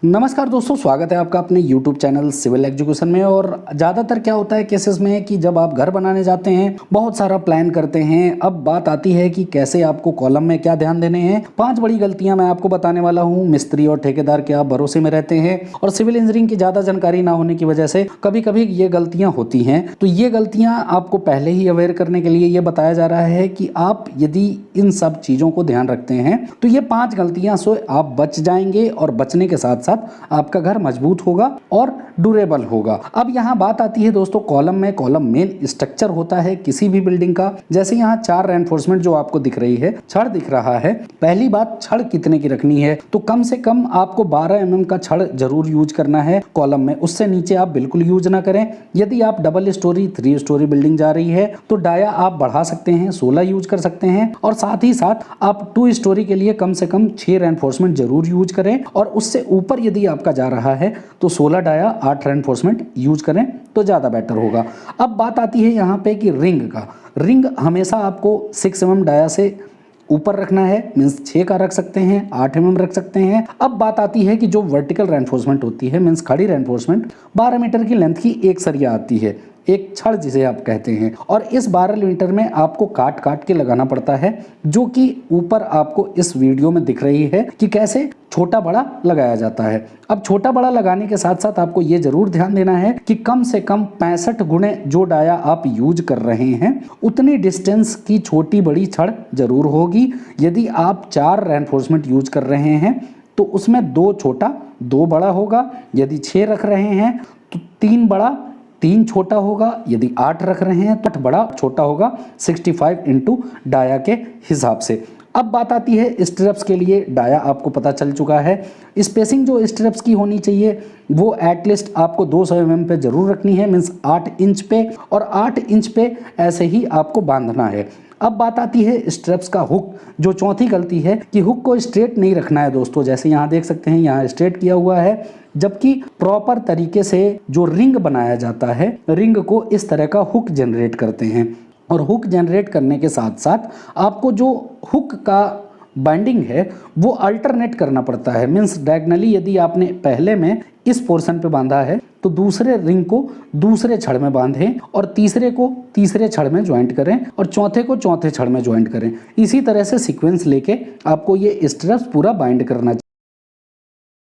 नमस्कार दोस्तों, स्वागत है आपका अपने YouTube चैनल सिविल एजुकेशन में। और ज़्यादातर क्या होता है केसेस में कि जब आप घर बनाने जाते हैं बहुत सारा प्लान करते हैं। अब बात आती है कि कैसे आपको कॉलम में क्या ध्यान देने हैं। 5 बड़ी गलतियां मैं आपको बताने वाला हूं। मिस्त्री और ठेकेदार के आप भरोसे में रहते हैं और सिविल इंजीनियरिंग की ज़्यादा जानकारी ना होने की वजह से कभी कभी ये गलतियाँ होती हैं। तो ये गलतियाँ आपको पहले ही अवेयर करने के लिए ये बताया जा रहा है कि आप यदि इन सब चीज़ों को ध्यान रखते हैं तो ये 5 गलतियाँ से आप बच जाएंगे और बचने के साथ साथ आपका घर मजबूत होगा और ड्यूरेबल होगा। अब यहाँ बात आती है दोस्तों कॉलम में। कॉलम मेन स्ट्रक्चर होता है किसी भी बिल्डिंग का। जैसे यहाँ 4 रेनफोर्समेंट जो आपको दिख रही है, छड़ दिख रहा है। पहली बात, छड़ कितने की रखनी है तो कम से कम आपको 12 mm का छड़ जरूर यूज करना है कॉलम में। उससे नीचे आप बिल्कुल यूज ना करें। यदि आप डबल स्टोरी 3 स्टोरी बिल्डिंग जा रही है तो डाया आप बढ़ा सकते हैं, 16 यूज कर सकते हैं। और साथ ही साथ आप 2 स्टोरी के लिए कम से कम 6 रेनफोर्समेंट जरूर यूज करें। और उससे ऊपर यदि आपका जा रहा है तो 16 डाया 8 रेनफोर्समेंट यूज करें तो ज़्यादा बेटर होगा। अब बात आती है यहाँ पे कि रिंग का। रिंग हमेशा आपको 6 mm डाया से ऊपर रखना है, मीन्स 6 का रख सकते हैं, 8 mm रख सकते हैं। अब बात आती है कि जो वर्टिकल रेनफोर्समेंट होती है, मीन्स खड़ी रेनफोर्समेंट, 12 मीटर की लेंथ की एक सरिया आती है, एक छड़ जिसे आप कहते हैं। और इस 12 मीटर में आपको काट काट के लगाना पड़ता है, जो कि ऊपर आपको इस वीडियो में दिख रही है कि कैसे छोटा बड़ा लगाया जाता है। अब छोटा बड़ा लगाने के साथ साथ आपको ये जरूर ध्यान देना है कि कम से कम 65 गुणे जो डाया आप यूज कर रहे हैं उतनी डिस्टेंस की छोटी बड़ी छड़ जरूर होगी। यदि आप 4 रेनफोर्समेंट यूज कर रहे हैं तो उसमें 2 छोटा 2 बड़ा होगा। यदि 6 रख रहे हैं तो 3 बड़ा 3 छोटा होगा। यदि 8 रख रहे हैं तो 8 बड़ा छोटा होगा 65 इंटू डाया के हिसाब से। अब बात आती है स्ट्रिप्स के लिए। डाया आपको पता चल चुका है। स्पेसिंग जो स्ट्रिप्स की होनी चाहिए वो एटलीस्ट आपको 200 mm पे जरूर रखनी है, मीन्स 8 इंच पे। और 8 इंच पे ऐसे ही आपको बांधना है। अब बात आती है स्ट्रिप्स का हुक। जो चौथी गलती है कि हुक को स्ट्रेट नहीं रखना है दोस्तों। जैसे यहाँ देख सकते हैं, यहाँ स्ट्रेट किया हुआ है, जबकि प्रॉपर तरीके से जो रिंग बनाया जाता है, रिंग को इस तरह का हुक जनरेट करते हैं। और हुक जनरेट करने के साथ साथ आपको जो हुक का बाइंडिंग है वो अल्टरनेट करना पड़ता है। मीन्स डायगनली यदि आपने पहले में इस पोर्शन पे बांधा है तो दूसरे रिंग को दूसरे छड़ में बांधें, और तीसरे को तीसरे छड़ में ज्वाइंट करें, और चौथे को चौथे छड़ में ज्वाइंट करें। इसी तरह से सीक्वेंस लेके आपको ये स्ट्रिप्स पूरा बाइंड करना चाहिए।